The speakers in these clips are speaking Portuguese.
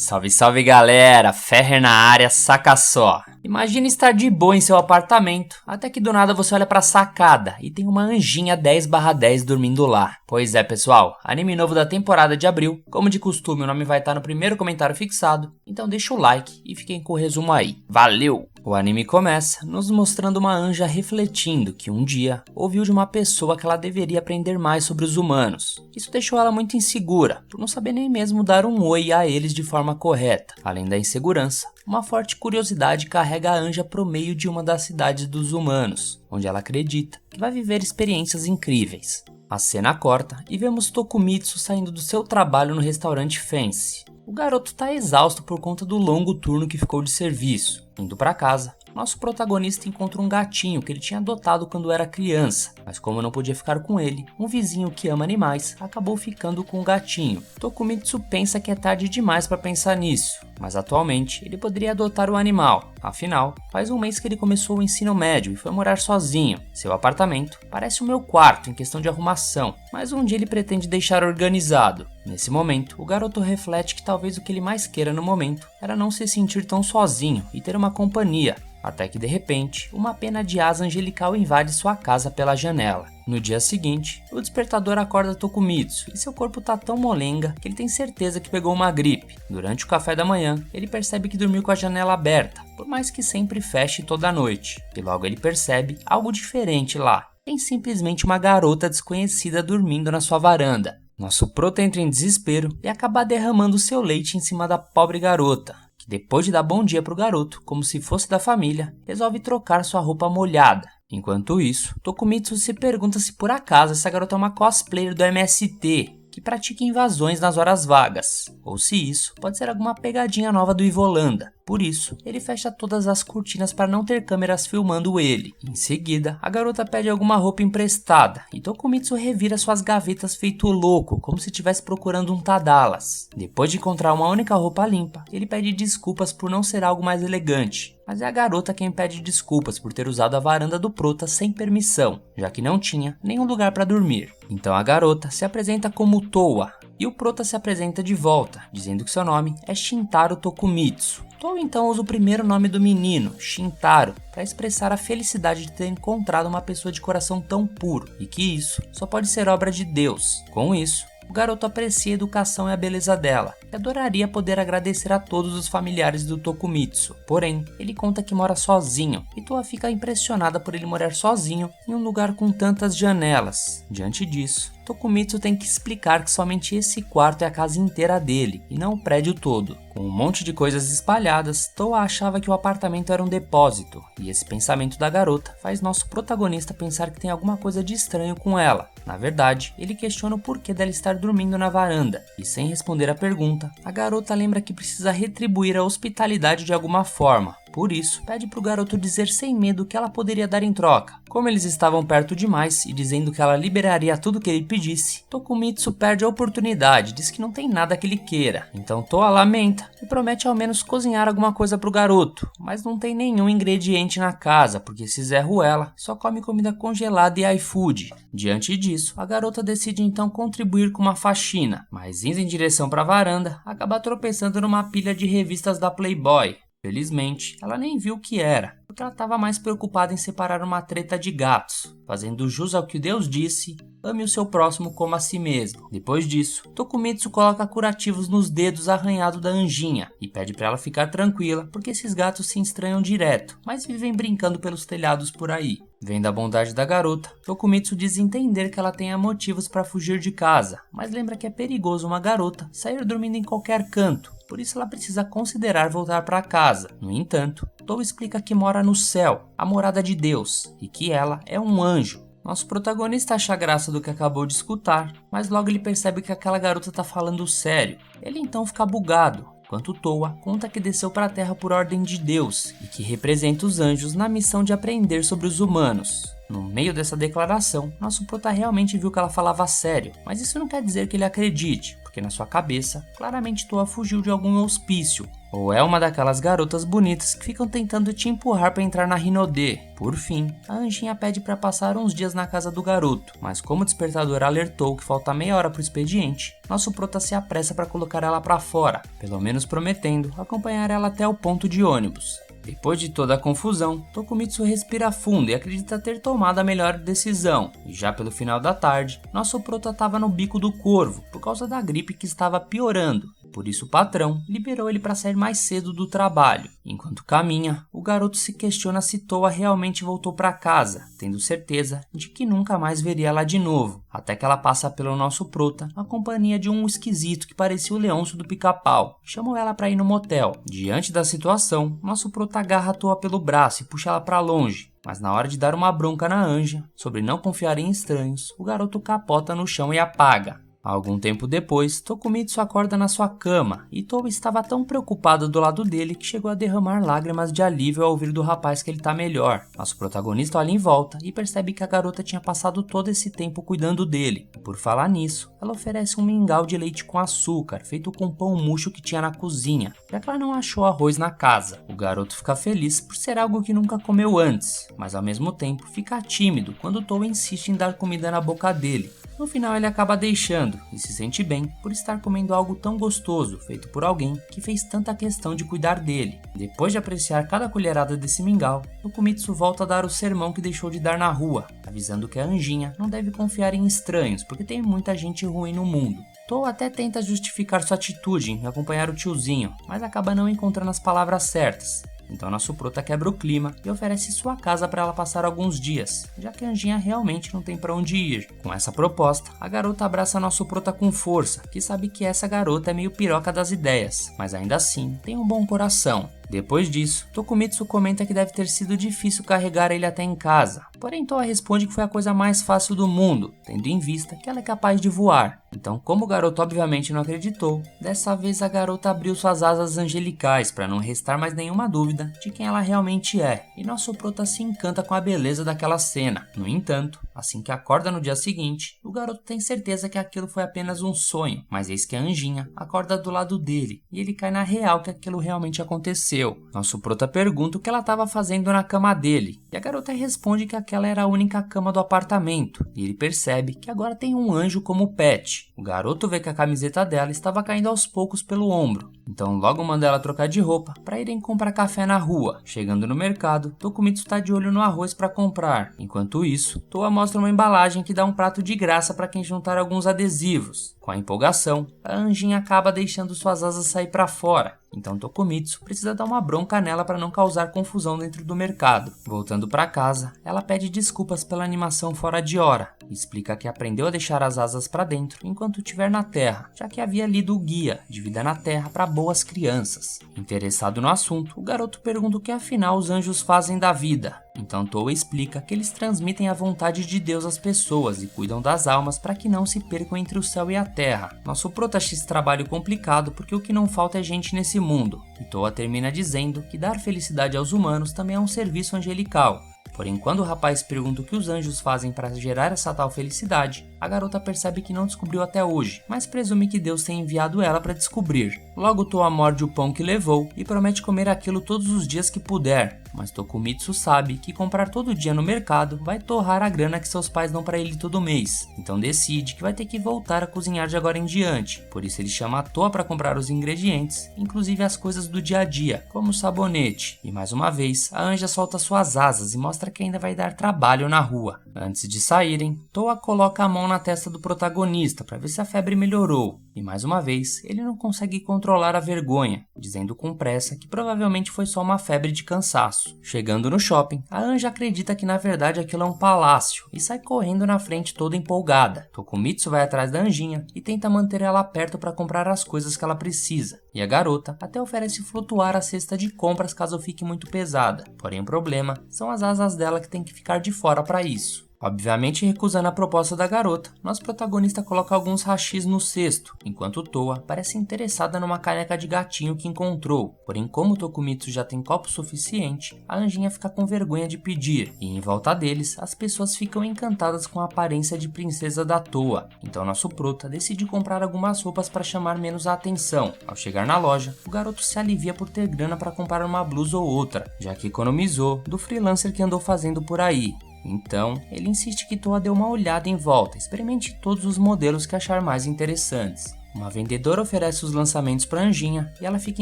Salve, salve galera, Ferrer na área, saca só. Imagina estar de boa em seu apartamento, até que do nada você olha pra sacada e tem uma anjinha 10/10 dormindo lá. Pois é pessoal, anime novo da temporada de abril, como de costume o nome vai estar no primeiro comentário fixado, então deixa o like e fiquem com o resumo aí. Valeu! O anime começa nos mostrando uma anja refletindo que um dia ouviu de uma pessoa que ela deveria aprender mais sobre os humanos. Isso deixou ela muito insegura, por não saber nem mesmo dar um oi a eles de forma correta. Além da insegurança, uma forte curiosidade carrega a anja pro meio de uma das cidades dos humanos, onde ela acredita que vai viver experiências incríveis. A cena corta e vemos Tokumitsu saindo do seu trabalho no restaurante Fancy. O garoto tá exausto por conta do longo turno que ficou de serviço. Indo para casa, nosso protagonista encontra um gatinho que ele tinha adotado quando era criança, mas como não podia ficar com ele, um vizinho que ama animais acabou ficando com o gatinho. Tokumitsu pensa que é tarde demais para pensar nisso, mas atualmente ele poderia adotar o animal. Afinal, faz um mês que ele começou o ensino médio e foi morar sozinho. Seu apartamento parece o meu quarto em questão de arrumação, mas um dia ele pretende deixar organizado. Nesse momento, o garoto reflete que talvez o que ele mais queira no momento era não se sentir tão sozinho e ter uma companhia. Até que de repente, uma pena de asa angelical invade sua casa pela janela. No dia seguinte, o despertador acorda Tokumitsu e seu corpo tá tão molenga que ele tem certeza que pegou uma gripe. Durante o café da manhã, ele percebe que dormiu com a janela aberta, por mais que sempre feche toda noite. E logo ele percebe algo diferente lá. Tem simplesmente uma garota desconhecida dormindo na sua varanda. Nosso prota entra em desespero e acaba derramando seu leite em cima da pobre garota, que depois de dar bom dia pro garoto, como se fosse da família, resolve trocar sua roupa molhada. Enquanto isso, Tokumitsu se pergunta se por acaso essa garota é uma cosplayer do MST, que pratica invasões nas horas vagas, ou se isso pode ser alguma pegadinha nova do Ivolanda. Por isso, ele fecha todas as cortinas para não ter câmeras filmando ele. Em seguida, a garota pede alguma roupa emprestada e Tokumitsu revira suas gavetas feito louco, como se estivesse procurando um Tadalas. Depois de encontrar uma única roupa limpa, ele pede desculpas por não ser algo mais elegante. Mas é a garota quem pede desculpas por ter usado a varanda do prota sem permissão, já que não tinha nenhum lugar para dormir. Então a garota se apresenta como Towa, e o prota se apresenta de volta, dizendo que seu nome é Shintaro Tokumitsu. Towa então usa o primeiro nome do menino, Shintaro, para expressar a felicidade de ter encontrado uma pessoa de coração tão puro, e que isso só pode ser obra de Deus. Com isso, o garoto aprecia a educação e a beleza dela, e adoraria poder agradecer a todos os familiares do Tokumitsu. Porém, ele conta que mora sozinho, e Towa fica impressionada por ele morar sozinho em um lugar com tantas janelas. Diante disso, Tokumitsu tem que explicar que somente esse quarto é a casa inteira dele, e não o prédio todo. Com um monte de coisas espalhadas, Towa achava que o apartamento era um depósito, e esse pensamento da garota faz nosso protagonista pensar que tem alguma coisa de estranho com ela. Na verdade, ele questiona o porquê dela estar dormindo na varanda, e sem responder a pergunta, a garota lembra que precisa retribuir a hospitalidade de alguma forma. Por isso, pede pro garoto dizer sem medo o que ela poderia dar em troca. Como eles estavam perto demais e dizendo que ela liberaria tudo que ele pedisse, Tokumitsu perde a oportunidade, diz que não tem nada que ele queira. Então Towa lamenta e promete ao menos cozinhar alguma coisa pro garoto, mas não tem nenhum ingrediente na casa, porque esse Zé Ruela só come comida congelada e iFood. Diante disso, a garota decide então contribuir com uma faxina, mas indo em direção para a varanda, acaba tropeçando numa pilha de revistas da Playboy. Felizmente, ela nem viu o que era, porque ela estava mais preocupada em separar uma treta de gatos, fazendo jus ao que Deus disse, ame o seu próximo como a si mesmo. Depois disso, Tokumitsu coloca curativos nos dedos arranhados da anjinha e pede para ela ficar tranquila, porque esses gatos se estranham direto, mas vivem brincando pelos telhados por aí. Vendo a bondade da garota, Tokumitsu diz entender que ela tenha motivos para fugir de casa, mas lembra que é perigoso uma garota sair dormindo em qualquer canto. Por isso ela precisa considerar voltar para casa. No entanto, Towa explica que mora no céu, a morada de Deus, e que ela é um anjo. Nosso protagonista acha graça do que acabou de escutar, mas logo ele percebe que aquela garota tá falando sério. Ele então fica bugado, enquanto Towa conta que desceu para a Terra por ordem de Deus, e que representa os anjos na missão de aprender sobre os humanos. No meio dessa declaração, nosso prota realmente viu que ela falava sério, mas isso não quer dizer que ele acredite, porque na sua cabeça, claramente Towa fugiu de algum hospício, ou é uma daquelas garotas bonitas que ficam tentando te empurrar para entrar na Rinodê. Por fim, a anjinha pede para passar uns dias na casa do garoto, mas como o despertador alertou que falta meia hora pro expediente, nosso prota se apressa para colocar ela para fora, pelo menos prometendo acompanhar ela até o ponto de ônibus. Depois de toda a confusão, Tokumitsu respira fundo e acredita ter tomado a melhor decisão, e já pelo final da tarde, nosso prota estava no bico do corvo por causa da gripe que estava piorando. Por isso o patrão liberou ele para sair mais cedo do trabalho. Enquanto caminha, o garoto se questiona se Toa realmente voltou para casa, tendo certeza de que nunca mais veria ela de novo, até que ela passa pelo nosso prota na companhia de um esquisito que parecia o Leôncio do Pica-Pau. Chamou ela para ir no motel. Diante da situação, nosso prota agarra Toa pelo braço e puxa ela para longe. Mas na hora de dar uma bronca na anja, sobre não confiar em estranhos, o garoto capota no chão e apaga. Algum tempo depois, Tokumitsu acorda na sua cama e Toa estava tão preocupado do lado dele que chegou a derramar lágrimas de alívio ao ouvir do rapaz que ele tá melhor. Nosso protagonista olha em volta e percebe que a garota tinha passado todo esse tempo cuidando dele. E por falar nisso, ela oferece um mingau de leite com açúcar feito com pão murcho que tinha na cozinha, já que ela não achou arroz na casa. O garoto fica feliz por ser algo que nunca comeu antes, mas ao mesmo tempo fica tímido quando Toa insiste em dar comida na boca dele. No final ele acaba deixando e se sente bem por estar comendo algo tão gostoso feito por alguém que fez tanta questão de cuidar dele. Depois de apreciar cada colherada desse mingau, Tokumitsu volta a dar o sermão que deixou de dar na rua, avisando que a anjinha não deve confiar em estranhos porque tem muita gente ruim no mundo. Toa até tenta justificar sua atitude em acompanhar o tiozinho, mas acaba não encontrando as palavras certas. Então nosso prota quebra o clima e oferece sua casa para ela passar alguns dias, já que a anjinha realmente não tem para onde ir. Com essa proposta, a garota abraça nosso prota com força, que sabe que essa garota é meio piroca das ideias, mas ainda assim tem um bom coração. Depois disso, Tokumitsu comenta que deve ter sido difícil carregar ele até em casa, porém Toa responde que foi a coisa mais fácil do mundo, tendo em vista que ela é capaz de voar. Então, como o garoto obviamente não acreditou, dessa vez a garota abriu suas asas angelicais para não restar mais nenhuma dúvida de quem ela realmente é, e nosso prota se encanta com a beleza daquela cena. No entanto, assim que acorda no dia seguinte, o garoto tem certeza que aquilo foi apenas um sonho, mas eis que a anjinha acorda do lado dele, e ele cai na real que aquilo realmente aconteceu. Nosso prota pergunta o que ela estava fazendo na cama dele, e a garota responde que aquela era a única cama do apartamento, e ele percebe que agora tem um anjo como pet. O garoto vê que a camiseta dela estava caindo aos poucos pelo ombro, então logo manda ela trocar de roupa para irem comprar café na rua. Chegando no mercado, Tokumitsu está de olho no arroz para comprar. Enquanto isso, Toa mostra uma embalagem que dá um prato de graça para quem juntar alguns adesivos. Com a empolgação, a anjinha acaba deixando suas asas sair para fora, então Tokumitsu precisa dar uma bronca nela para não causar confusão dentro do mercado. Voltando para casa, ela pede desculpas pela animação fora de hora e explica que aprendeu a deixar as asas para dentro enquanto estiver na Terra, já que havia lido o guia de vida na Terra para boas crianças. Interessado no assunto, o garoto pergunta o que afinal os anjos fazem da vida. Então Toa explica que eles transmitem a vontade de Deus às pessoas e cuidam das almas para que não se percam entre o céu e a terra. Nosso prota acha esse trabalho complicado porque o que não falta é gente nesse mundo. E Toa termina dizendo que dar felicidade aos humanos também é um serviço angelical. Porém, quando o rapaz pergunta o que os anjos fazem para gerar essa tal felicidade, a garota percebe que não descobriu até hoje, mas presume que Deus tenha enviado ela para descobrir. Logo Toa morde o pão que levou e promete comer aquilo todos os dias que puder, mas Tokumitsu sabe que comprar todo dia no mercado vai torrar a grana que seus pais dão para ele todo mês, então decide que vai ter que voltar a cozinhar de agora em diante. Por isso ele chama a Toa para comprar os ingredientes, inclusive as coisas do dia a dia, como o sabonete. E mais uma vez, a anja solta suas asas e mostra que ainda vai dar trabalho na rua. Antes de saírem, Toa coloca a mão na testa do protagonista para ver se a febre melhorou. E mais uma vez, ele não consegue controlar a vergonha, dizendo com pressa que provavelmente foi só uma febre de cansaço. Chegando no shopping, a anja acredita que na verdade aquilo é um palácio e sai correndo na frente toda empolgada. Tokumitsu vai atrás da anjinha e tenta manter ela perto para comprar as coisas que ela precisa. E a garota até oferece flutuar a cesta de compras caso fique muito pesada. Porém o problema são as asas dela que tem que ficar de fora para isso. Obviamente recusando a proposta da garota, nosso protagonista coloca alguns hashis no cesto, enquanto Toa parece interessada numa caneca de gatinho que encontrou. Porém, como Tokumitsu já tem copo suficiente, a anjinha fica com vergonha de pedir, e em volta deles, as pessoas ficam encantadas com a aparência de princesa da Toa. Então nosso prota decide comprar algumas roupas para chamar menos a atenção. Ao chegar na loja, o garoto se alivia por ter grana para comprar uma blusa ou outra, já que economizou do freelancer que andou fazendo por aí. Então, ele insiste que Toa dê uma olhada em volta, experimente todos os modelos que achar mais interessantes. Uma vendedora oferece os lançamentos para Anjinha e ela fica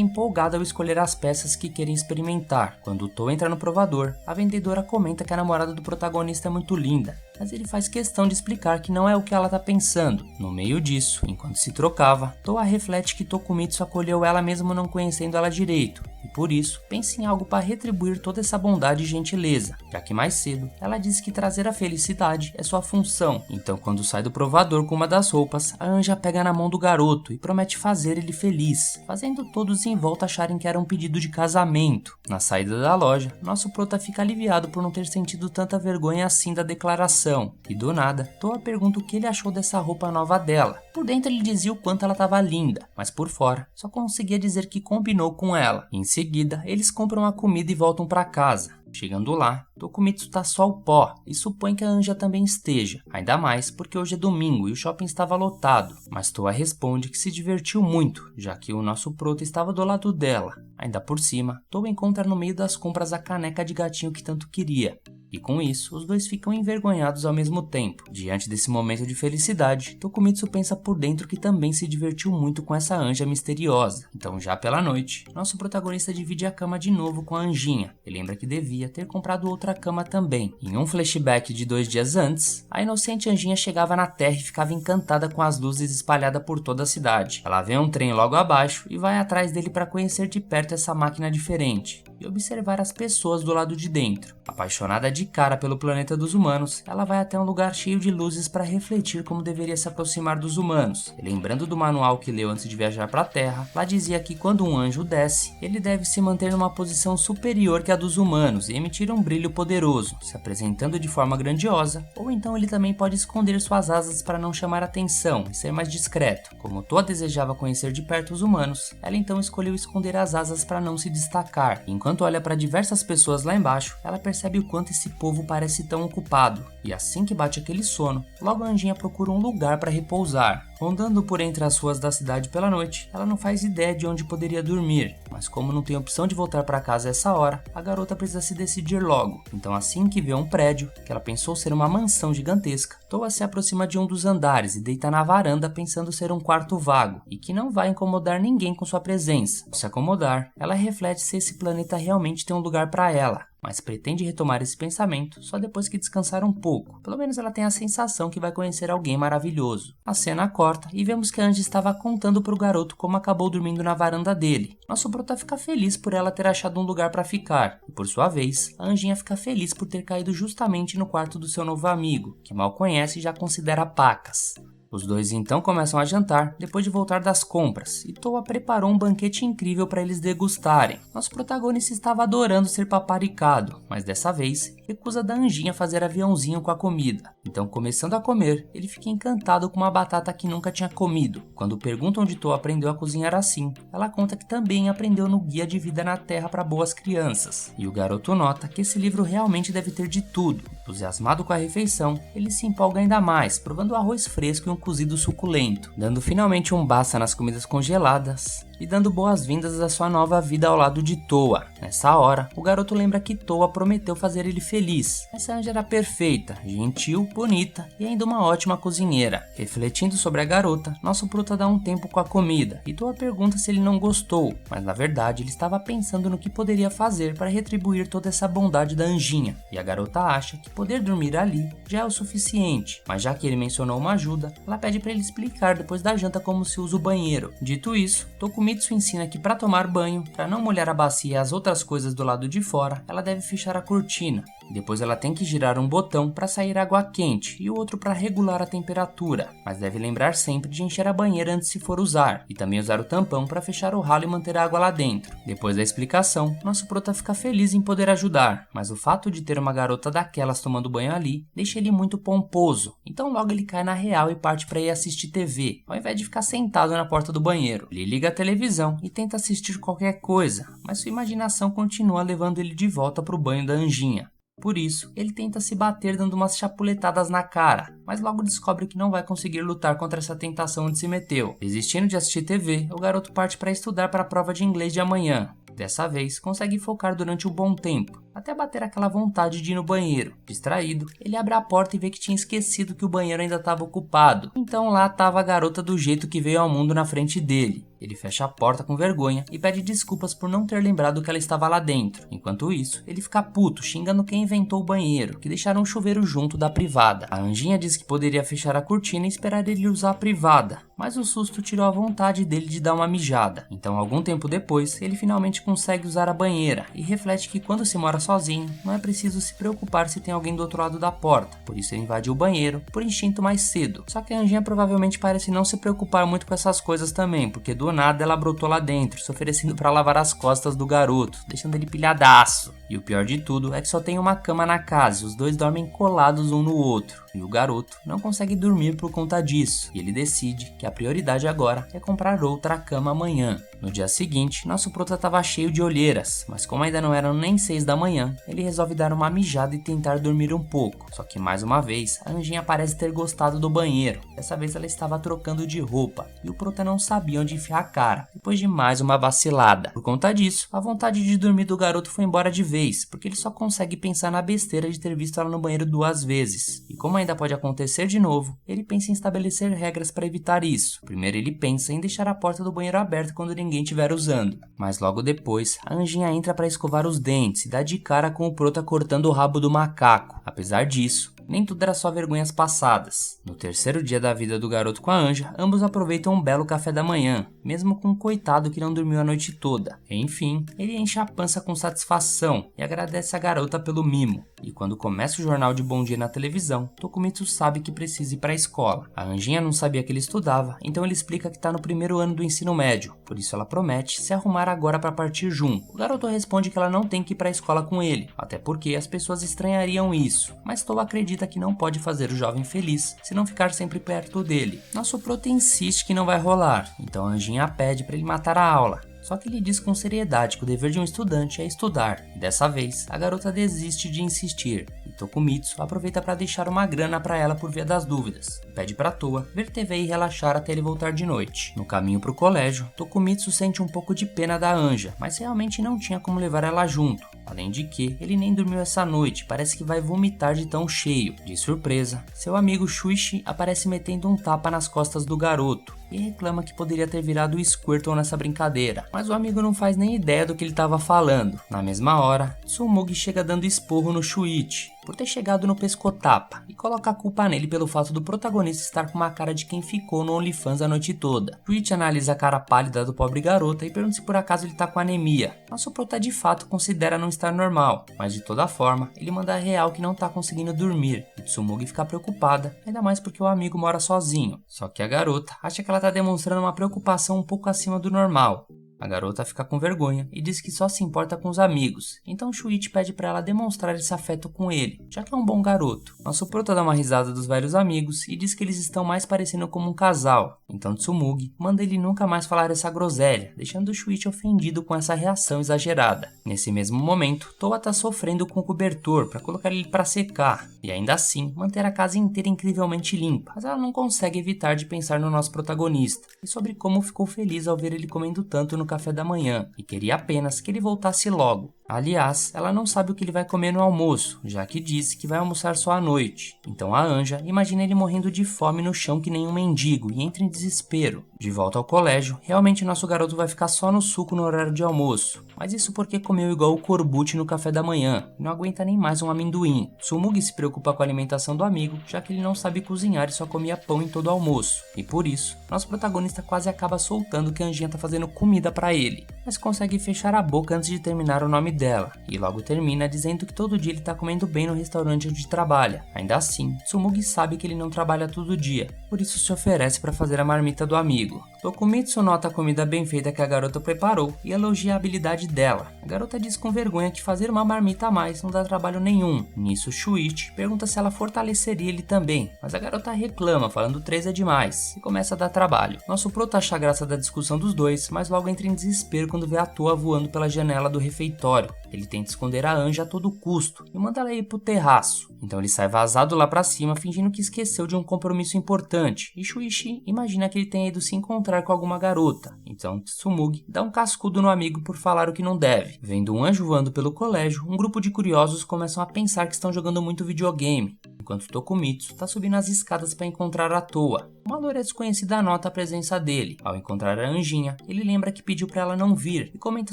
empolgada ao escolher as peças que querem experimentar. Quando Toa entra no provador, a vendedora comenta que a namorada do protagonista é muito linda, mas ele faz questão de explicar que não é o que ela tá pensando. No meio disso, enquanto se trocava, Toa reflete que Tokumitsu acolheu ela mesmo não conhecendo ela direito, e por isso pensa em algo para retribuir toda essa bondade e gentileza, já que mais cedo ela disse que trazer a felicidade é sua função. Então quando sai do provador com uma das roupas, a anja pega na mão do garoto e promete fazer ele feliz, fazendo todos em volta acharem que era um pedido de casamento. Na saída da loja, nosso prota fica aliviado por não ter sentido tanta vergonha assim da declaração, e do nada, Toa pergunta o que ele achou dessa roupa nova dela. Por dentro ele dizia o quanto ela estava linda, mas por fora só conseguia dizer que combinou com ela. Em seguida, eles compram a comida e voltam para casa. Chegando lá, Tokumitsu tá só o pó e supõe que a anja também esteja, ainda mais porque hoje é domingo e o shopping estava lotado, mas Toa responde que se divertiu muito, já que o nosso prota estava do lado dela. Ainda por cima, Toa encontra no meio das compras a caneca de gatinho que tanto queria. E com isso, os dois ficam envergonhados ao mesmo tempo. Diante desse momento de felicidade, Tokumitsu pensa por dentro que também se divertiu muito com essa anja misteriosa. Então já pela noite, nosso protagonista divide a cama de novo com a anjinha. E lembra que devia ter comprado outra cama também. Em um flashback de 2 dias antes, a inocente anjinha chegava na Terra e ficava encantada com as luzes espalhadas por toda a cidade. Ela vê um trem logo abaixo e vai atrás dele para conhecer de perto essa máquina diferente e observar as pessoas do lado de dentro. Apaixonada de cara pelo planeta dos humanos, ela vai até um lugar cheio de luzes para refletir como deveria se aproximar dos humanos. E lembrando do manual que leu antes de viajar para a Terra, lá dizia que quando um anjo desce, ele deve se manter numa posição superior que a dos humanos e emitir um brilho poderoso, se apresentando de forma grandiosa, ou então ele também pode esconder suas asas para não chamar atenção e ser mais discreto. Como Toa desejava conhecer de perto os humanos, ela então escolheu esconder as asas para não se destacar. Enquanto olha para diversas pessoas lá embaixo, ela percebe o quanto esse povo parece tão ocupado. E assim que bate aquele sono, logo a anjinha procura um lugar para repousar. Rondando por entre as ruas da cidade pela noite, ela não faz ideia de onde poderia dormir, mas como não tem opção de voltar para casa a essa hora, a garota precisa se decidir logo. Então assim que vê um prédio, que ela pensou ser uma mansão gigantesca, Toa se aproxima de um dos andares e deita na varanda pensando ser um quarto vago, e que não vai incomodar ninguém com sua presença. Ao se acomodar, ela reflete se esse planeta realmente tem um lugar para ela, mas pretende retomar esse pensamento só depois que descansar um pouco. Pelo menos ela tem a sensação que vai conhecer alguém maravilhoso. A cena corta e vemos que a Angie estava contando para o garoto como acabou dormindo na varanda dele. Nosso prota fica feliz por ela ter achado um lugar para ficar, e por sua vez, a Anjinha fica feliz por ter caído justamente no quarto do seu novo amigo, que mal conhece e já considera pacas. Os dois então começam a jantar depois de voltar das compras, e Toa preparou um banquete incrível para eles degustarem. Nosso protagonista estava adorando ser paparicado, mas dessa vez recusa da anjinha fazer aviãozinho com a comida. Então, começando a comer, ele fica encantado com uma batata que nunca tinha comido. Quando perguntam onde Toa aprendeu a cozinhar assim, ela conta que também aprendeu no Guia de Vida na Terra para Boas Crianças. E o garoto nota que esse livro realmente deve ter de tudo. Entusiasmado com a refeição, ele se empolga ainda mais, provando arroz fresco e um cozido suculento, dando finalmente um basta nas comidas congeladas e dando boas-vindas à sua nova vida ao lado de Toa. Nessa hora, o garoto lembra que Toa prometeu fazer ele feliz. Essa anja era perfeita, gentil, bonita e ainda uma ótima cozinheira. Refletindo sobre a garota, nosso prota dá um tempo com a comida e Toa pergunta se ele não gostou, mas na verdade ele estava pensando no que poderia fazer para retribuir toda essa bondade da anjinha. E a garota acha que poder dormir ali já é o suficiente, mas já que ele mencionou uma ajuda, ela pede para ele explicar depois da janta como se usa o banheiro. Dito isso, Tokumitsu Tokumitsu ensina que para tomar banho, para não molhar a bacia e as outras coisas do lado de fora, ela deve fechar a cortina. Depois ela tem que girar um botão para sair água quente e o outro para regular a temperatura, mas deve lembrar sempre de encher a banheira antes se for usar, e também usar o tampão para fechar o ralo e manter a água lá dentro. Depois da explicação, nosso prota fica feliz em poder ajudar, mas o fato de ter uma garota daquelas tomando banho ali deixa ele muito pomposo, então logo ele cai na real e parte para ir assistir TV, ao invés de ficar sentado na porta do banheiro. Ele liga a televisão e tenta assistir qualquer coisa, mas sua imaginação continua levando ele de volta para o banho da Anjinha. Por isso, ele tenta se bater dando umas chapuletadas na cara, mas logo descobre que não vai conseguir lutar contra essa tentação onde se meteu. Desistindo de assistir TV, o garoto parte para estudar para a prova de inglês de amanhã. Dessa vez, consegue focar durante um bom tempo, até bater aquela vontade de ir no banheiro. Distraído, ele abre a porta e vê que tinha esquecido que o banheiro ainda estava ocupado. Então lá estava a garota do jeito que veio ao mundo na frente dele. Ele fecha a porta com vergonha e pede desculpas por não ter lembrado que ela estava lá dentro. Enquanto isso, ele fica puto, xingando quem inventou o banheiro, que deixaram um chuveiro junto da privada. A Anjinha diz que poderia fechar a cortina e esperar ele usar a privada, mas o susto tirou a vontade dele de dar uma mijada. Então, algum tempo depois, ele finalmente consegue usar a banheira e reflete que quando se mora sozinho, não é preciso se preocupar se tem alguém do outro lado da porta. Por isso ele invade o banheiro, por instinto mais cedo. Só que a Anjinha provavelmente parece não se preocupar muito com essas coisas também, porque do nada ela brotou lá dentro, se oferecendo para lavar as costas do garoto, deixando ele pilhadaço. E o pior de tudo é que só tem uma cama na casa, e os dois dormem colados um no outro. E o garoto não consegue dormir por conta disso, e ele decide que a prioridade agora é comprar outra cama amanhã. No dia seguinte, nosso prota estava cheio de olheiras, mas como ainda não eram nem 6 da manhã, ele resolve dar uma mijada e tentar dormir um pouco. Só que mais uma vez, a Anjinha parece ter gostado do banheiro. Dessa vez ela estava trocando de roupa, e o prota não sabia onde enfiar a cara, depois de mais uma vacilada. Por conta disso, a vontade de dormir do garoto foi embora de vez, porque ele só consegue pensar na besteira de ter visto ela no banheiro 2 vezes. E como ainda pode acontecer de novo, ele pensa em estabelecer regras para evitar isso. Primeiro ele pensa em deixar a porta do banheiro aberta quando ninguém estiver usando. Mas logo depois, a Anjinha entra para escovar os dentes e dá de cara com o prota cortando o rabo do macaco. Apesar disso, nem tudo era só vergonhas passadas. No terceiro dia da vida do garoto com a Anja, ambos aproveitam um belo café da manhã, mesmo com um coitado que não dormiu a noite toda. Enfim, ele enche a pança com satisfação e agradece a garota pelo mimo. E quando começa o jornal de Bom Dia na televisão, Tokumitsu sabe que precisa ir para a escola. A Anjinha não sabia que ele estudava, então ele explica que está no primeiro ano do ensino médio, por isso ela promete se arrumar agora para partir junto. O garoto responde que ela não tem que ir para a escola com ele, até porque as pessoas estranhariam isso, mas Toa acredita que não pode fazer o jovem feliz se não ficar sempre perto dele. Nosso prota insiste que não vai rolar, então a Anjinha pede para ele matar a aula. Só que ele diz com seriedade que o dever de um estudante é estudar. E dessa vez, a garota desiste de insistir. E Tokumitsu aproveita para deixar uma grana para ela por via das dúvidas. Pede para Toa ver TV e relaxar até ele voltar de noite. No caminho para o colégio, Tokumitsu sente um pouco de pena da Anja, mas realmente não tinha como levar ela junto. Além de que, ele nem dormiu essa noite, parece que vai vomitar de tão cheio. De surpresa, seu amigo Shuichi aparece metendo um tapa nas costas do garoto e reclama que poderia ter virado o Squirtle nessa brincadeira, mas o amigo não faz nem ideia do que ele estava falando. Na mesma hora, Tsumugi chega dando esporro no Shuichi por ter chegado no pescotapa e coloca a culpa nele pelo fato do protagonista estar com uma cara de quem ficou no OnlyFans a noite toda. Shuichi analisa a cara pálida do pobre garota e pergunta se por acaso ele tá com anemia. Nosso prota de fato considera não estar normal, mas de toda forma, ele manda a real que não tá conseguindo dormir e Tsumugi fica preocupada, ainda mais porque o amigo mora sozinho. Só que a garota acha que ela tá demonstrando uma preocupação um pouco acima do normal. A garota fica com vergonha e diz que só se importa com os amigos, então Shuichi pede para ela demonstrar esse afeto com ele, já que é um bom garoto. Nosso prota dá uma risada dos velhos amigos e diz que eles estão mais parecendo como um casal, então Tsumugi manda ele nunca mais falar essa groselha, deixando o Shuichi ofendido com essa reação exagerada. Nesse mesmo momento, Toa tá sofrendo com o cobertor para colocar ele para secar, e ainda assim manter a casa inteira incrivelmente limpa, mas ela não consegue evitar de pensar no nosso protagonista e sobre como ficou feliz ao ver ele comendo tanto no café da manhã e queria apenas que ele voltasse logo. Aliás, ela não sabe o que ele vai comer no almoço, já que disse que vai almoçar só à noite. Então a Anja imagina ele morrendo de fome no chão que nem um mendigo e entra em desespero. De volta ao colégio, realmente nosso garoto vai ficar só no suco no horário de almoço, mas isso porque comeu igual o Corbucci no café da manhã e não aguenta nem mais um amendoim. Tsumugi se preocupa com a alimentação do amigo, já que ele não sabe cozinhar e só comia pão em todo o almoço, e por isso, nosso protagonista quase acaba soltando que a Anjinha tá fazendo comida pra ele, mas consegue fechar a boca antes de terminar o nome dela, e logo termina dizendo que todo dia ele tá comendo bem no restaurante onde trabalha. Ainda assim, Tsumugi sabe que ele não trabalha todo dia, por isso se oferece para fazer a marmita do amigo. Tokumitsu nota a comida bem feita que a garota preparou e elogia a habilidade dela. A garota diz com vergonha que fazer uma marmita a mais não dá trabalho nenhum. Nisso, Shuichi pergunta se ela fortaleceria ele também, mas a garota reclama, falando 3 é demais, e começa a dar trabalho. Nosso prota acha graça da discussão dos dois, mas logo entra em desespero quando vê a Toa voando pela janela do refeitório. Ele tenta esconder a Anja a todo custo e manda ela ir pro terraço. Então ele sai vazado lá pra cima, fingindo que esqueceu de um compromisso importante, e Shuichi imagina que ele tenha ido se encontrar com alguma garota. Então Tsumugi dá um cascudo no amigo por falar o que não deve. Vendo um anjo voando pelo colégio, um grupo de curiosos começam a pensar que estão jogando muito videogame, enquanto Tokumitsu tá subindo as escadas para encontrar a Toa. Uma loira desconhecida nota a presença dele. Ao encontrar a Anjinha, ele lembra que pediu para ela não vir e comenta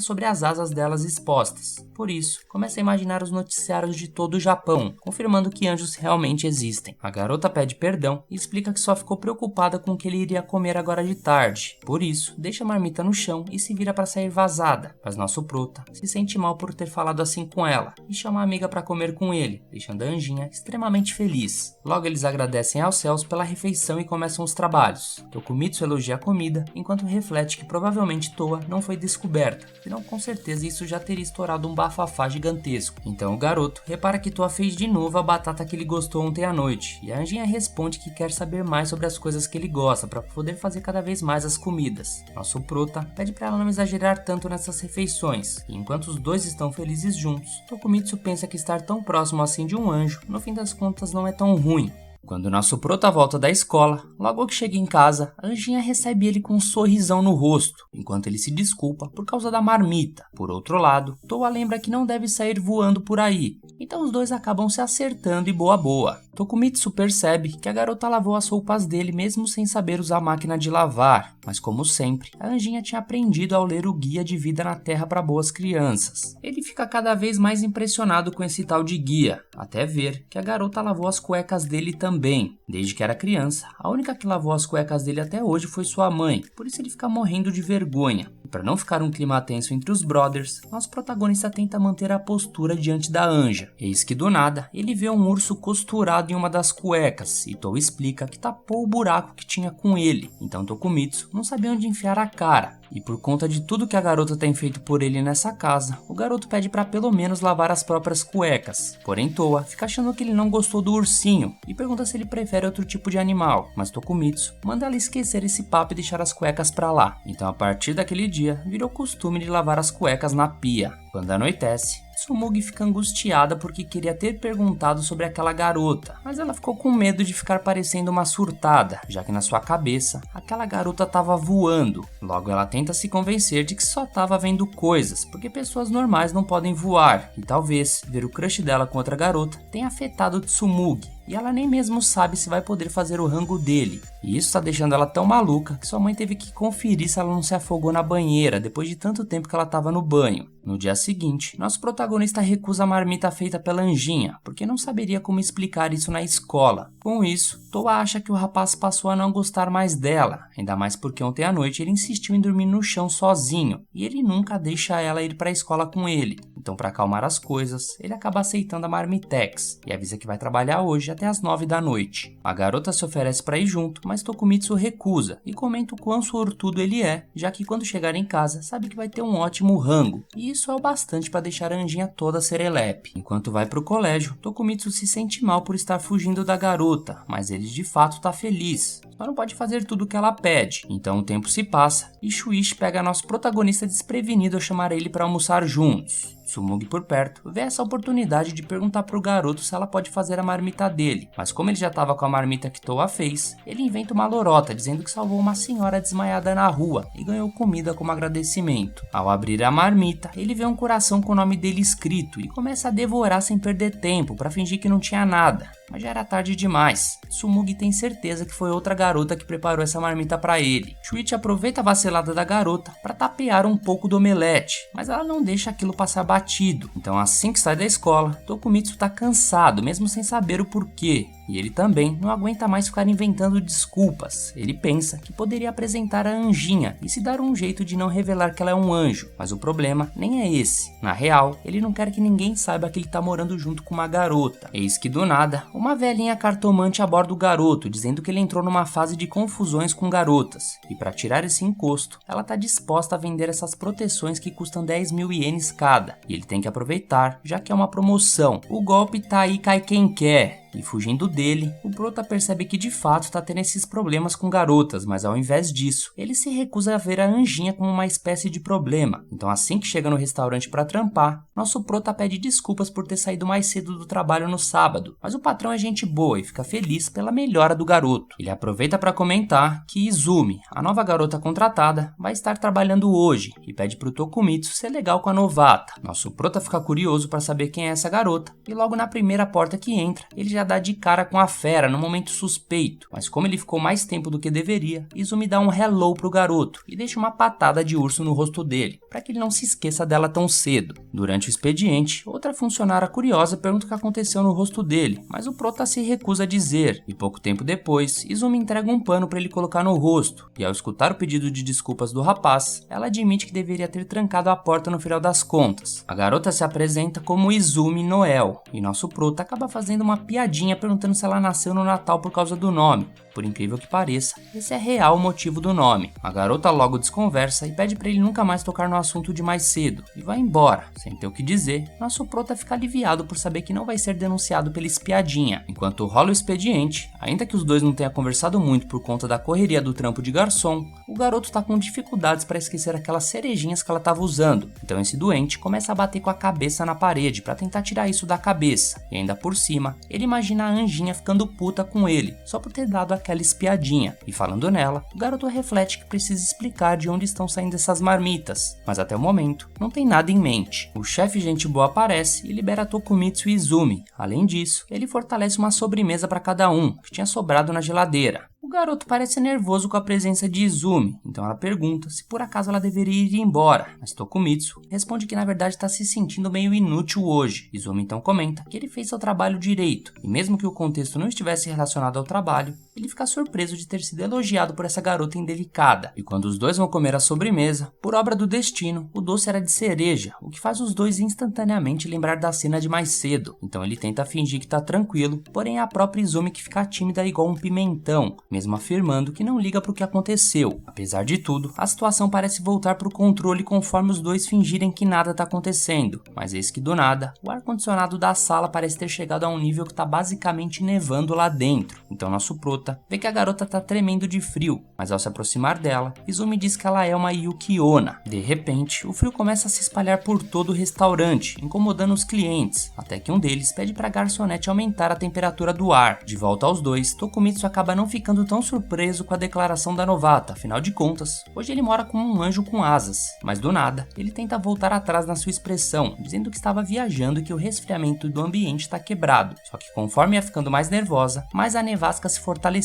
sobre as asas delas expostas. Por isso, começa a imaginar os noticiários de todo o Japão, confirmando que anjos realmente existem. A garota pede perdão e explica que só ficou preocupada com o que ele iria comer agora de tarde. Por isso, deixa a marmita no chão e se vira para sair vazada. Mas nosso prota se sente mal por ter falado assim com ela e chama a amiga para comer com ele, deixando a Anjinha extremamente feliz. Logo eles agradecem aos céus pela refeição e começam os trabalhos. Tokumitsu elogia a comida, enquanto reflete que provavelmente Toa não foi descoberta, senão com certeza isso já teria estourado um bafafá gigantesco. Então o garoto repara que Toa fez de novo a batata que ele gostou ontem à noite, e a Anjinha responde que quer saber mais sobre as coisas que ele gosta para poder fazer cada vez mais as comidas. Nosso prota pede para ela não exagerar tanto nessas refeições, e enquanto os dois estão felizes juntos, Tokumitsu pensa que estar tão próximo assim de um anjo, no fim das contas não é tão ruim. Quando nosso prota volta da escola, logo que chega em casa, a Anjinha recebe ele com um sorrisão no rosto, enquanto ele se desculpa por causa da marmita. Por outro lado, Toa lembra que não deve sair voando por aí, então os dois acabam se acertando e boa. Tokumitsu percebe que a garota lavou as roupas dele mesmo sem saber usar a máquina de lavar, mas como sempre, a Anjinha tinha aprendido ao ler o Guia de Vida na Terra para Boas Crianças. Ele fica cada vez mais impressionado com esse tal de guia, até ver que a garota lavou as cuecas dele também. Desde que era criança, a única que lavou as cuecas dele até hoje foi sua mãe, por isso ele fica morrendo de vergonha. E para não ficar um clima tenso entre os brothers, nosso protagonista tenta manter a postura diante da Anja. Eis que do nada, ele vê um urso costurado em uma das cuecas, e Toa explica que tapou o buraco que tinha com ele. Então Tokumitsu não sabia onde enfiar a cara, e por conta de tudo que a garota tem feito por ele nessa casa, o garoto pede para pelo menos lavar as próprias cuecas. Porém Toa fica achando que ele não gostou do ursinho, e pergunta se ele prefere outro tipo de animal, mas Tokumitsu manda ela esquecer esse papo e deixar as cuecas pra lá. Então a partir daquele dia, virou costume de lavar as cuecas na pia. Quando anoitece, Tsumugi fica angustiada porque queria ter perguntado sobre aquela garota, mas ela ficou com medo de ficar parecendo uma surtada, já que na sua cabeça, aquela garota estava voando. Logo ela tenta se convencer de que só estava vendo coisas, porque pessoas normais não podem voar, e talvez ver o crush dela com outra garota tenha afetado Tsumugi, e ela nem mesmo sabe se vai poder fazer o rango dele. E isso tá deixando ela tão maluca que sua mãe teve que conferir se ela não se afogou na banheira depois de tanto tempo que ela tava no banho. No dia seguinte, nosso protagonista recusa a marmita feita pela Anjinha, porque não saberia como explicar isso na escola. Com isso, Toa acha que o rapaz passou a não gostar mais dela, ainda mais porque ontem à noite ele insistiu em dormir no chão sozinho, e ele nunca deixa ela ir pra escola com ele. Então, para acalmar as coisas, ele acaba aceitando a marmitex, e avisa que vai trabalhar hoje até as 9 da noite. A garota se oferece para ir junto, mas Tokumitsu recusa, e comenta o quão sortudo ele é, já que quando chegar em casa, sabe que vai ter um ótimo rango, e isso é o bastante para deixar a Anjinha toda serelepe. Enquanto vai pro colégio, Tokumitsu se sente mal por estar fugindo da garota, mas ele de fato tá feliz. Só não pode fazer tudo o que ela pede. Então o tempo se passa e Shuichi pega nosso protagonista desprevenido ao chamar ele para almoçar juntos. Tsumugi por perto vê essa oportunidade de perguntar pro garoto se ela pode fazer a marmita dele, mas como ele já estava com a marmita que Toa fez, ele inventa uma lorota dizendo que salvou uma senhora desmaiada na rua e ganhou comida como agradecimento. Ao abrir a marmita, ele vê um coração com o nome dele escrito e começa a devorar sem perder tempo para fingir que não tinha nada. Mas já era tarde demais. Tsumugi tem certeza que foi outra garota garota que preparou essa marmita pra ele. Shuichi aproveita a vacilada da garota pra tapear um pouco do omelete, mas ela não deixa aquilo passar batido. Então assim que sai da escola, Tokumitsu tá cansado, mesmo sem saber o porquê. E ele também não aguenta mais ficar inventando desculpas. Ele pensa que poderia apresentar a Anjinha e se dar um jeito de não revelar que ela é um anjo. Mas o problema nem é esse. Na real, ele não quer que ninguém saiba que ele tá morando junto com uma garota. Eis que do nada, uma velhinha cartomante aborda o garoto, dizendo que ele entrou numa fase de confusões com garotas. E para tirar esse encosto, ela tá disposta a vender essas proteções que custam 10.000 ienes cada. E ele tem que aproveitar, já que é uma promoção. O golpe tá aí, cai quem quer. E fugindo dele, o prota percebe que de fato tá tendo esses problemas com garotas, mas ao invés disso, ele se recusa a ver a Anjinha como uma espécie de problema. Então assim que chega no restaurante pra trampar, nosso prota pede desculpas por ter saído mais cedo do trabalho no sábado, mas o patrão é gente boa e fica feliz pela melhora do garoto. Ele aproveita para comentar que Izumi, a nova garota contratada, vai estar trabalhando hoje e pede pro Tokumitsu ser legal com a novata. Nosso prota fica curioso para saber quem é essa garota e logo na primeira porta que entra, ele já dá de cara com a fera no momento suspeito, mas como ele ficou mais tempo do que deveria, Izumi dá um hello pro garoto e deixa uma patada de urso no rosto dele, para que ele não se esqueça dela tão cedo. Durante o expediente, outra funcionária curiosa pergunta o que aconteceu no rosto dele, mas o prota se recusa a dizer, e pouco tempo depois, Izumi entrega um pano para ele colocar no rosto, e ao escutar o pedido de desculpas do rapaz, ela admite que deveria ter trancado a porta no final das contas. A garota se apresenta como Izumi Noel, e nosso prota acaba fazendo uma piadinha perguntando se ela nasceu no Natal por causa do nome. Por incrível que pareça, esse é real o motivo do nome. A garota logo desconversa e pede pra ele nunca mais tocar no assunto de mais cedo, e vai embora. Sem ter o que dizer, nosso prota fica aliviado por saber que não vai ser denunciado pela espiadinha. Enquanto rola o expediente, ainda que os dois não tenham conversado muito por conta da correria do trampo de garçom, o garoto tá com dificuldades para esquecer aquelas cerejinhas que ela tava usando. Então esse doente começa a bater com a cabeça na parede para tentar tirar isso da cabeça. E ainda por cima, ele imagina a Anjinha ficando puta com ele, só por ter dado aquela espiadinha. E falando nela, o garoto reflete que precisa explicar de onde estão saindo essas marmitas, mas até o momento não tem nada em mente. O chefe gente boa aparece e libera Tokumitsu e Izumi. Além disso, ele fortalece uma sobremesa para cada um, que tinha sobrado na geladeira. O garoto parece nervoso com a presença de Izumi, então ela pergunta se por acaso ela deveria ir embora, mas Tokumitsu responde que na verdade está se sentindo meio inútil hoje. Izumi então comenta que ele fez seu trabalho direito, e mesmo que o contexto não estivesse relacionado ao trabalho, ele fica surpreso de ter sido elogiado por essa garota indelicada. E quando os dois vão comer a sobremesa, por obra do destino, o doce era de cereja, o que faz os dois instantaneamente lembrar da cena de mais cedo. Então ele tenta fingir que tá tranquilo, porém é a própria Izumi que fica tímida igual um pimentão, mesmo afirmando que não liga pro que aconteceu. Apesar de tudo, a situação parece voltar pro controle conforme os dois fingirem que nada tá acontecendo, mas eis que do nada, o ar-condicionado da sala parece ter chegado a um nível que tá basicamente nevando lá dentro. Então nosso prota vê que a garota tá tremendo de frio, mas ao se aproximar dela, Izumi diz que ela é uma Yuki-onna. De repente, o frio começa a se espalhar por todo o restaurante, incomodando os clientes, até que um deles pede pra garçonete aumentar a temperatura do ar. De volta aos dois, Tokumitsu acaba não ficando tão surpreso com a declaração da novata, afinal de contas, hoje ele mora como um anjo com asas. Mas do nada, ele tenta voltar atrás na sua expressão, dizendo que estava viajando e que o resfriamento do ambiente está quebrado. Só que conforme ia ficando mais nervosa, mais a nevasca se fortalecia.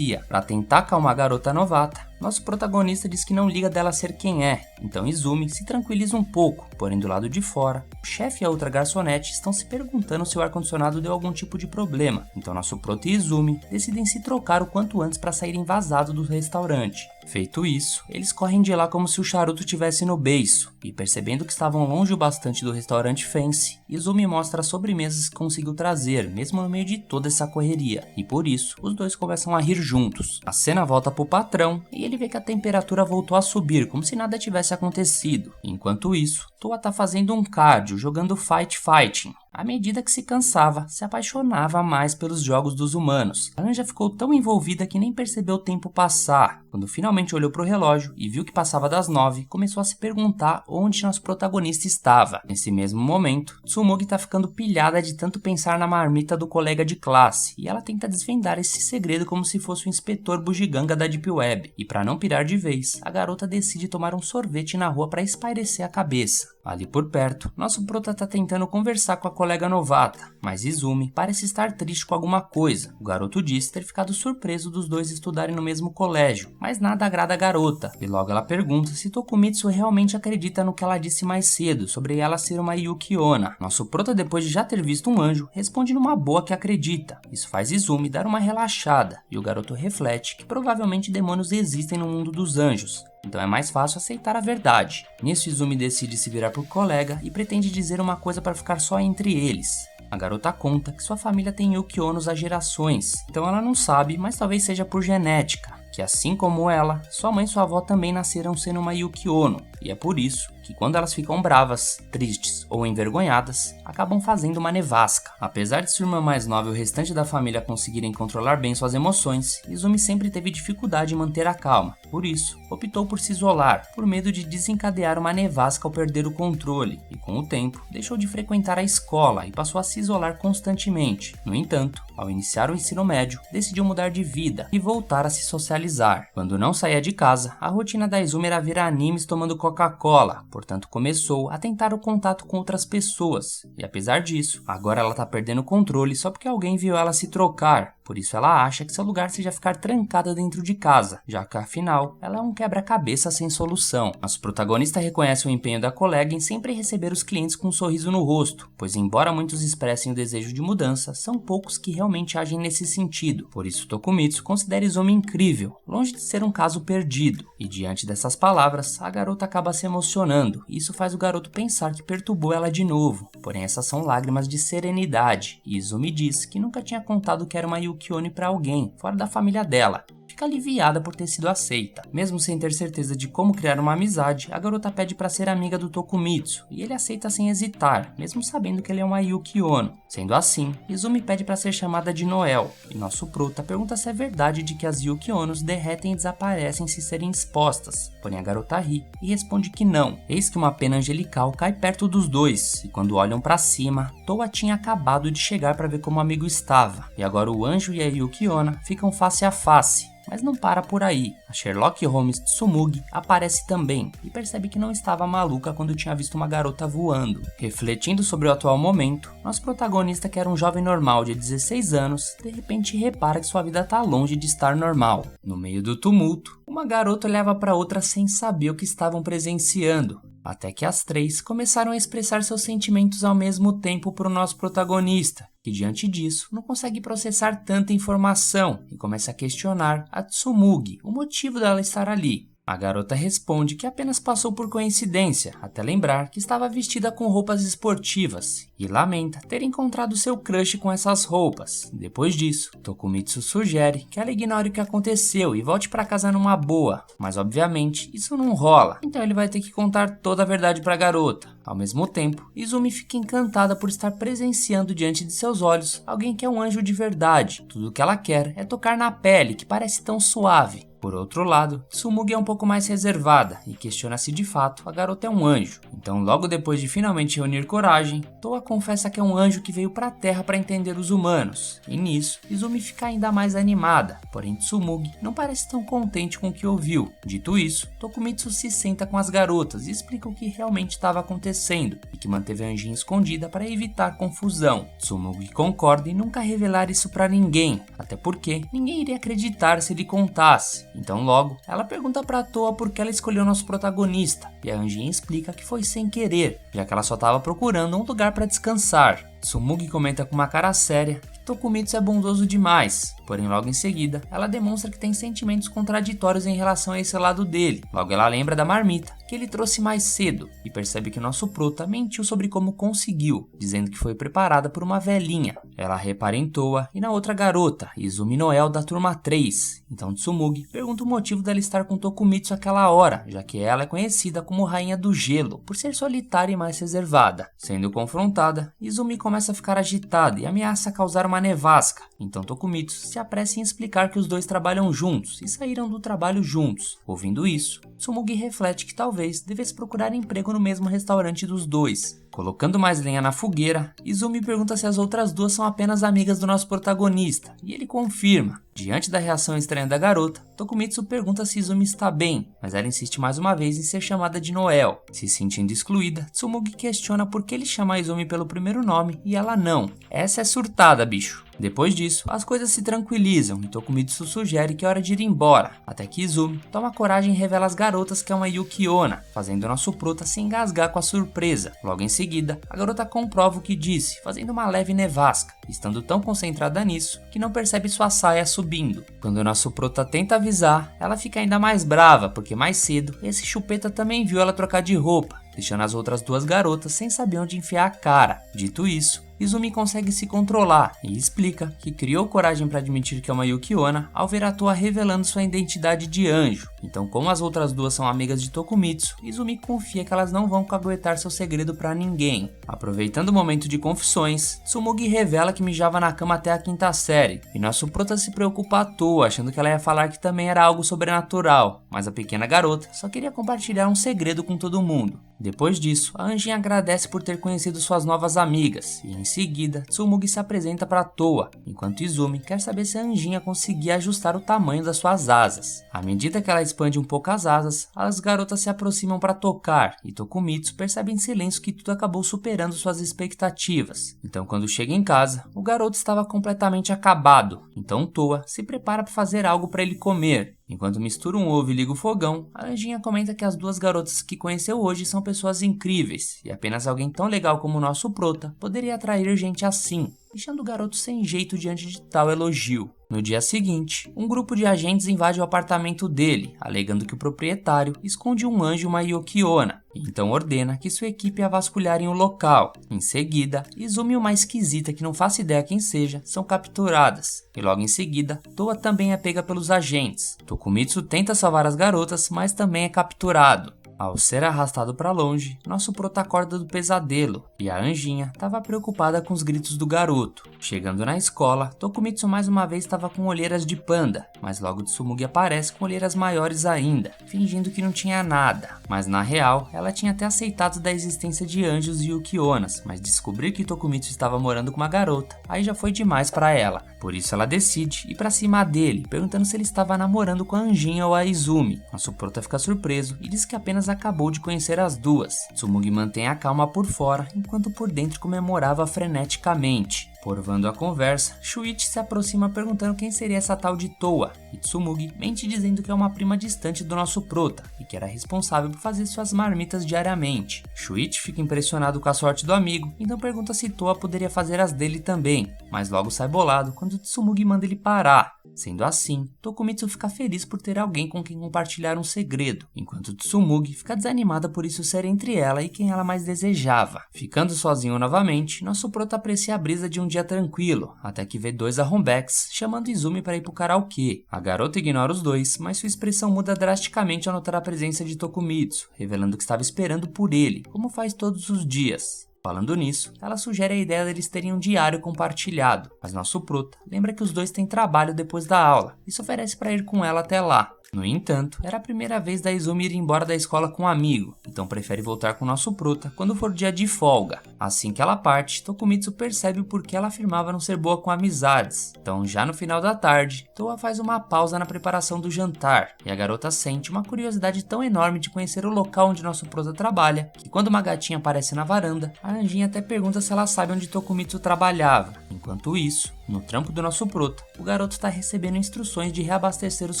Para tentar acalmar a garota novata, nosso protagonista diz que não liga dela ser quem é, então Izumi se tranquiliza um pouco, porém do lado de fora, o chefe e a outra garçonete estão se perguntando se o ar-condicionado deu algum tipo de problema, então nosso prota e Izumi decidem se trocar o quanto antes para saírem vazados do restaurante. Feito isso, eles correm de lá como se o charuto tivesse no beiço, e percebendo que estavam longe o bastante do restaurante Fancy, Izumi mostra as sobremesas que conseguiu trazer, mesmo no meio de toda essa correria, e por isso, os dois começam a rir juntos. A cena volta pro patrão, e ele vê que a temperatura voltou a subir, como se nada tivesse acontecido. Enquanto isso, Toa tá fazendo um cardio, jogando Fighting. À medida que se cansava, se apaixonava mais pelos jogos dos humanos. A Anja ficou tão envolvida que nem percebeu o tempo passar. Quando finalmente olhou pro relógio e viu que passava das 9, começou a se perguntar onde nosso protagonista estava. Nesse mesmo momento, Tsumugi tá ficando pilhada de tanto pensar na marmita do colega de classe, e ela tenta desvendar esse segredo como se fosse o inspetor bugiganga da Deep Web. E para não pirar de vez, a garota decide tomar um sorvete na rua para espairecer a cabeça. Ali por perto, nosso prota tá tentando conversar com a colega novata, mas Izumi parece estar triste com alguma coisa. O garoto diz ter ficado surpreso dos dois estudarem no mesmo colégio, mas nada agrada a garota, e logo ela pergunta se Tokumitsu realmente acredita no que ela disse mais cedo, sobre ela ser uma Yuki-onna. Nosso prota, depois de já ter visto um anjo, responde numa boa que acredita. Isso faz Izumi dar uma relaxada, e o garoto reflete que provavelmente demônios existem no mundo dos anjos. Então é mais fácil aceitar a verdade. Nisso, Izumi decide se virar pro colega e pretende dizer uma coisa para ficar só entre eles. A garota conta que sua família tem Yuki-onnos há gerações, então ela não sabe, mas talvez seja por genética, que assim como ela, sua mãe e sua avó também nasceram sendo uma Yuki-onno, e é por isso que quando elas ficam bravas, tristes ou envergonhadas, acabam fazendo uma nevasca. Apesar de sua irmã mais nova e o restante da família conseguirem controlar bem suas emoções, Izumi sempre teve dificuldade em manter a calma. Por isso, optou por se isolar, por medo de desencadear uma nevasca ao perder o controle, e com o tempo, deixou de frequentar a escola e passou a se isolar constantemente. No entanto, ao iniciar o ensino médio, decidiu mudar de vida e voltar a se socializar. Quando não saía de casa, a rotina da Izumi era ver animes tomando Coca-Cola, portanto começou a tentar o contato com outras pessoas. E apesar disso, agora ela tá perdendo o controle só porque alguém viu ela se trocar. Por isso ela acha que seu lugar seja ficar trancada dentro de casa, já que afinal, ela é um quebra-cabeça sem solução. Nosso protagonista reconhece o empenho da colega em sempre receber os clientes com um sorriso no rosto, pois embora muitos expressem o desejo de mudança, são poucos que realmente agem nesse sentido. Por isso Tokumitsu considera Izumi incrível, longe de ser um caso perdido. E diante dessas palavras, a garota acaba se emocionando, e isso faz o garoto pensar que perturbou ela de novo. Porém essas são lágrimas de serenidade, e Izumi diz que nunca tinha contado que era uma Yuki-onni para alguém, fora da família dela. Fica aliviada por ter sido aceita. Mesmo sem ter certeza de como criar uma amizade, a garota pede para ser amiga do Tokumitsu, e ele aceita sem hesitar, mesmo sabendo que ele é uma Yuki-onno. Sendo assim, Izumi pede para ser chamada de Noel, e nosso prota pergunta se é verdade de que as Yuki-onnos derretem e desaparecem se serem expostas. Porém a garota ri e responde que não. Eis que uma pena angelical cai perto dos dois, e quando olham para cima, Toa tinha acabado de chegar para ver como o amigo estava, e agora o anjo e a Yuki-onna ficam face a face. Mas não para por aí. A Sherlock Holmes Tsumugi aparece também e percebe que não estava maluca quando tinha visto uma garota voando. Refletindo sobre o atual momento, nosso protagonista, que era um jovem normal de 16 anos, de repente repara que sua vida está longe de estar normal. No meio do tumulto, uma garota olhava para outra sem saber o que estavam presenciando. Até que as três começaram a expressar seus sentimentos ao mesmo tempo para o nosso protagonista, que diante disso não consegue processar tanta informação e começa a questionar a Tsumugi, o motivo dela estar ali. A garota responde que apenas passou por coincidência, até lembrar que estava vestida com roupas esportivas, e lamenta ter encontrado seu crush com essas roupas. Depois disso, Tokumitsu sugere que ela ignore o que aconteceu e volte para casa numa boa, mas obviamente isso não rola, então ele vai ter que contar toda a verdade para a garota. Ao mesmo tempo, Izumi fica encantada por estar presenciando diante de seus olhos alguém que é um anjo de verdade. Tudo o que ela quer é tocar na pele, que parece tão suave. Por outro lado, Tsumugi é um pouco mais reservada e questiona se de fato a garota é um anjo. Então, logo depois de finalmente reunir coragem, Toa confessa que é um anjo que veio para a Terra para entender os humanos. E nisso, Izumi fica ainda mais animada, porém Tsumugi não parece tão contente com o que ouviu. Dito isso, Tokumitsu se senta com as garotas e explica o que realmente estava acontecendo e que manteve a anjinha escondida para evitar confusão. Tsumugi concorda em nunca revelar isso para ninguém, até porque ninguém iria acreditar se ele contasse. Então logo, ela pergunta pra Toa por que ela escolheu nosso protagonista, e a anjinha explica que foi sem querer, já que ela só estava procurando um lugar para descansar. Tsumugi comenta com uma cara séria que Tokumitsu é bondoso demais, porém logo em seguida, ela demonstra que tem sentimentos contraditórios em relação a esse lado dele. Logo ela lembra da marmita que ele trouxe mais cedo e percebe que nosso prota mentiu sobre como conseguiu, dizendo que foi preparada por uma velhinha. Ela repara em Toa e na outra garota, Izumi Noel da turma 3. Então Tsumugi pergunta o motivo dela estar com Tokumitsu àquela hora, já que ela é conhecida como Rainha do Gelo, por ser solitária e mais reservada. Sendo confrontada, Izumi começa a ficar agitada e ameaça causar uma nevasca. Então Tokumitsu se apressa em explicar que os dois trabalham juntos e saíram do trabalho juntos. Ouvindo isso, Tsumugi reflete que talvez devesse procurar emprego no mesmo restaurante dos dois. Colocando mais lenha na fogueira, Izumi pergunta se as outras duas são apenas amigas do nosso protagonista, e ele confirma. Diante da reação estranha da garota, Tokumitsu pergunta se Izumi está bem, mas ela insiste mais uma vez em ser chamada de Noel. Se sentindo excluída, Tsumugi questiona por que ele chama Izumi pelo primeiro nome e ela não. Essa é surtada, bicho. Depois disso, as coisas se tranquilizam e Tokumitsu sugere que é hora de ir embora, até que Izumi toma coragem e revela às garotas que é uma Yuki-onna, fazendo nosso prota se engasgar com a surpresa. Logo em seguida, a garota comprova o que disse, fazendo uma leve nevasca, estando tão concentrada nisso que não percebe sua saia subindo. Quando nosso prota tenta avisar, ela fica ainda mais brava, porque mais cedo esse chupeta também viu ela trocar de roupa, deixando as outras duas garotas sem saber onde enfiar a cara. Dito isso, Izumi consegue se controlar e explica que criou coragem para admitir que é uma Yuki-onna ao ver a Toa revelando sua identidade de anjo. Então, como as outras duas são amigas de Tokumitsu, Izumi confia que elas não vão caguetar seu segredo para ninguém. Aproveitando o momento de confissões, Tsumugi revela que mijava na cama até a 5ª série, e nosso prota se preocupa à toa, achando que ela ia falar que também era algo sobrenatural, mas a pequena garota só queria compartilhar um segredo com todo mundo. Depois disso, a anjinha agradece por ter conhecido suas novas amigas, e em seguida, Tsumugi se apresenta para Toa, enquanto Izumi quer saber se a anjinha conseguia ajustar o tamanho das suas asas. À medida que ela expande um pouco as asas, as garotas se aproximam para tocar, e Tokumitsu percebe em silêncio que tudo acabou superando suas expectativas. Então, quando chega em casa, o garoto estava completamente acabado, então Toa se prepara para fazer algo para ele comer. Enquanto mistura um ovo e liga o fogão, a anjinha comenta que as duas garotas que conheceu hoje são pessoas incríveis, e apenas alguém tão legal como o nosso prota poderia atrair gente assim, deixando o garoto sem jeito diante de tal elogio. No dia seguinte, um grupo de agentes invade o apartamento dele, alegando que o proprietário esconde um anjo e uma Yuki-onna, e então ordena que sua equipe a vasculharem o local. Em seguida, Izumi e uma esquisita que não faço ideia quem seja, são capturadas, e logo em seguida, Toa também é pega pelos agentes. Tokumitsu tenta salvar as garotas, mas também é capturado. Ao ser arrastado para longe, nosso prota acorda do pesadelo, e a anjinha estava preocupada com os gritos do garoto. Chegando na escola, Tokumitsu mais uma vez estava com olheiras de panda, mas logo Tsumugi aparece com olheiras maiores ainda, fingindo que não tinha nada. Mas na real, ela tinha até aceitado da existência de anjos e Yuki-onnas, mas descobrir que Tokumitsu estava morando com uma garota, aí já foi demais para ela. Por isso ela decide ir para cima dele, perguntando se ele estava namorando com a anjinha ou a Izumi. Nosso prota fica surpreso e diz que apenas acabou de conhecer as duas. Tsumugi mantém a calma por fora, enquanto por dentro comemorava freneticamente. Porvando a conversa, Shuichi se aproxima perguntando quem seria essa tal de Toa, e Tsumugi mente dizendo que é uma prima distante do nosso prota, e que era responsável por fazer suas marmitas diariamente. Shuichi fica impressionado com a sorte do amigo, então pergunta se Toa poderia fazer as dele também, mas logo sai bolado quando Tsumugi manda ele parar. Sendo assim, Tokumitsu fica feliz por ter alguém com quem compartilhar um segredo, enquanto Tsumugi fica desanimada por isso ser entre ela e quem ela mais desejava. Ficando sozinho novamente, nosso prota aprecia a brisa de um dia tranquilo, até que vê dois arrombeques chamando Izumi para ir pro karaokê. A garota ignora os dois, mas sua expressão muda drasticamente ao notar a presença de Tokumitsu, revelando que estava esperando por ele, como faz todos os dias. Falando nisso, ela sugere a ideia deles terem um diário compartilhado, mas nosso prota lembra que os dois têm trabalho depois da aula e se oferece para ir com ela até lá. No entanto, era a primeira vez da Izumi ir embora da escola com um amigo, então prefere voltar com nosso prota quando for dia de folga. Assim que ela parte, Tokumitsu percebe o porquê ela afirmava não ser boa com amizades. Então, já no final da tarde, Toa faz uma pausa na preparação do jantar, e a garota sente uma curiosidade tão enorme de conhecer o local onde nosso prota trabalha, que quando uma gatinha aparece na varanda, a anjinha até pergunta se ela sabe onde Tokumitsu trabalhava. Enquanto isso, no trampo do nosso prota, o garoto está recebendo instruções de reabastecer os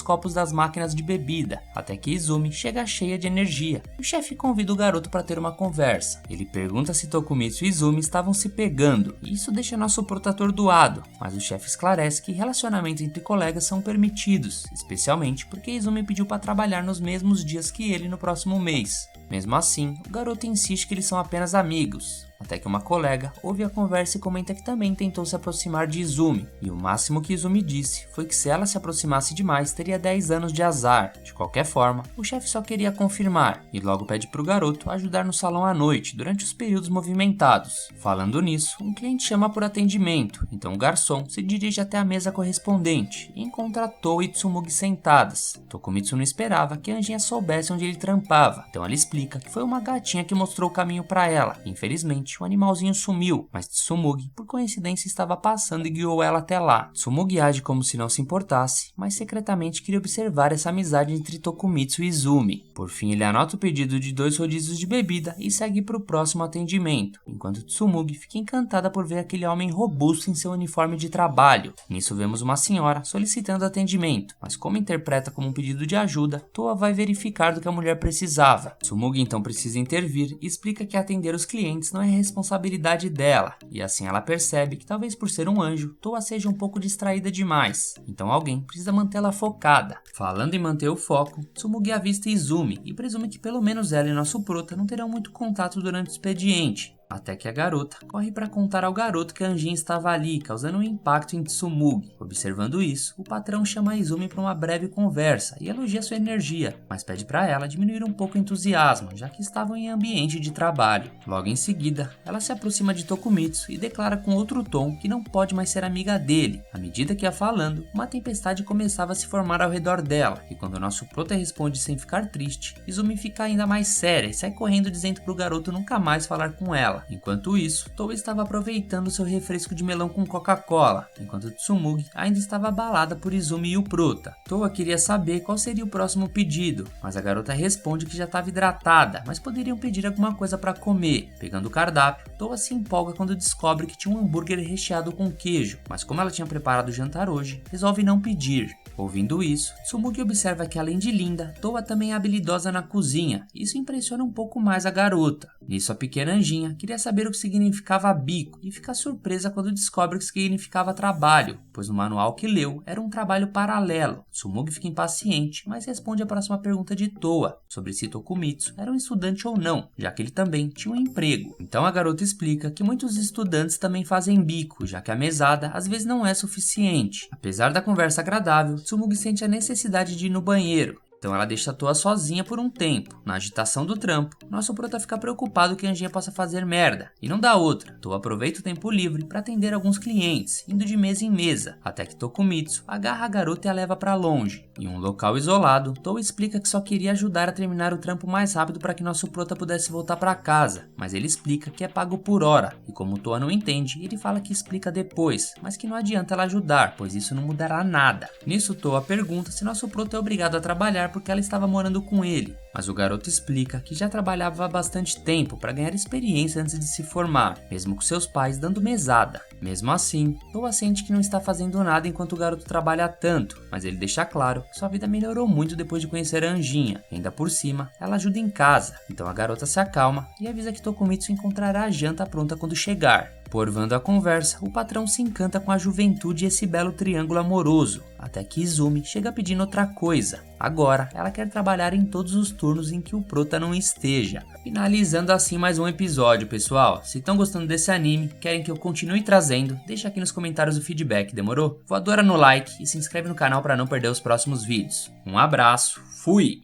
copos das máquinas de bebida, até que Izumi chega cheia de energia. O chefe convida o garoto para ter uma conversa. Ele pergunta se Tokumitsu e Izumi estavam se pegando, e isso deixa nosso prota atordoado, mas o chefe esclarece que relacionamentos entre colegas são permitidos, especialmente porque Izumi pediu para trabalhar nos mesmos dias que ele no próximo mês. Mesmo assim, o garoto insiste que eles são apenas amigos, até que uma colega ouve a conversa e comenta que também tentou se aproximar de Izumi, e o máximo que Izumi disse foi que se ela se aproximasse demais teria 10 anos de azar. De qualquer forma, o chefe só queria confirmar, e logo pede para o garoto ajudar no salão à noite, durante os períodos movimentados. Falando nisso, um cliente chama por atendimento, então o garçom se dirige até a mesa correspondente, e encontra Toa e Tsumugi sentadas. Tokumitsu não esperava que a anjinha soubesse onde ele trampava, então ela explica explica que foi uma gatinha que mostrou o caminho para ela. Infelizmente, o animalzinho sumiu, mas Tsumugi, por coincidência, estava passando e guiou ela até lá. Tsumugi age como se não se importasse, mas secretamente queria observar essa amizade entre Tokumitsu e Izumi. Por fim, ele anota o pedido de 2 rodízios de bebida e segue para o próximo atendimento, enquanto Tsumugi fica encantada por ver aquele homem robusto em seu uniforme de trabalho. Nisso vemos uma senhora solicitando atendimento, mas como interpreta como um pedido de ajuda, Toa vai verificar do que a mulher precisava. Tsumugi então precisa intervir e explica que atender os clientes não é responsabilidade dela, e assim ela percebe que talvez por ser um anjo, Toa seja um pouco distraída demais, então alguém precisa mantê-la focada. Falando em manter o foco, Tsumugi avista Izumi e presume que pelo menos ela e nosso prota não terão muito contato durante o expediente. Até que a garota corre para contar ao garoto que a anjinha estava ali, causando um impacto em Tsumugi. Observando isso, o patrão chama a Izumi para uma breve conversa e elogia sua energia, mas pede para ela diminuir um pouco o entusiasmo, já que estavam em ambiente de trabalho. Logo em seguida, ela se aproxima de Tokumitsu e declara com outro tom que não pode mais ser amiga dele. À medida que ia falando, uma tempestade começava a se formar ao redor dela, e quando nosso prota responde sem ficar triste, Izumi fica ainda mais séria e sai correndo dizendo pro garoto nunca mais falar com ela. Enquanto isso, Toa estava aproveitando seu refresco de melão com Coca-Cola, enquanto Tsumugi ainda estava abalada por Izumi e o prota. Toa queria saber qual seria o próximo pedido, mas a garota responde que já estava hidratada, mas poderiam pedir alguma coisa para comer. Pegando o cardápio, Toa se empolga quando descobre que tinha um hambúrguer recheado com queijo, mas como ela tinha preparado o jantar hoje, resolve não pedir. Ouvindo isso, Tsumugi observa que além de linda, Toa também é habilidosa na cozinha. Isso impressiona um pouco mais a garota. Nisso, a pequena anjinha queria saber o que significava bico e fica surpresa quando descobre o que significava trabalho, pois no manual que leu era um trabalho paralelo. Tsumugi fica impaciente, mas responde a próxima pergunta de Toa, sobre se Tokumitsu era um estudante ou não, já que ele também tinha um emprego. Então a garota explica que muitos estudantes também fazem bico, já que a mesada às vezes não é suficiente. Apesar da conversa agradável, Tsumugi sente a necessidade de ir no banheiro. Então ela deixa a Toa sozinha por um tempo. Na agitação do trampo, nosso prota fica preocupado que a anjinha possa fazer merda, e não dá outra. Toa aproveita o tempo livre para atender alguns clientes, indo de mesa em mesa, até que Tokumitsu agarra a garota e a leva para longe. Em um local isolado, Toa explica que só queria ajudar a terminar o trampo mais rápido para que nosso prota pudesse voltar para casa, mas ele explica que é pago por hora, e como Toa não entende, ele fala que explica depois, mas que não adianta ela ajudar, pois isso não mudará nada. Nisso, Toa pergunta se nosso prota é obrigado a trabalhar porque ela estava morando com ele, mas o garoto explica que já trabalhava há bastante tempo para ganhar experiência antes de se formar, mesmo com seus pais dando mesada. Mesmo assim, Toa sente que não está fazendo nada enquanto o garoto trabalha tanto, mas ele deixa claro que sua vida melhorou muito depois de conhecer a anjinha. Ainda por cima, ela ajuda em casa, então a garota se acalma e avisa que Tokumitsu encontrará a janta pronta quando chegar. Porvando a conversa, o patrão se encanta com a juventude e esse belo triângulo amoroso, até que Izumi chega pedindo outra coisa. Agora, ela quer trabalhar em todos os turnos em que o prota não esteja. Finalizando assim mais um episódio, pessoal. Se estão gostando desse anime, querem que eu continue trazendo, deixa aqui nos comentários o feedback, demorou? Voadora no like e se inscreve no canal para não perder os próximos vídeos. Um abraço, fui!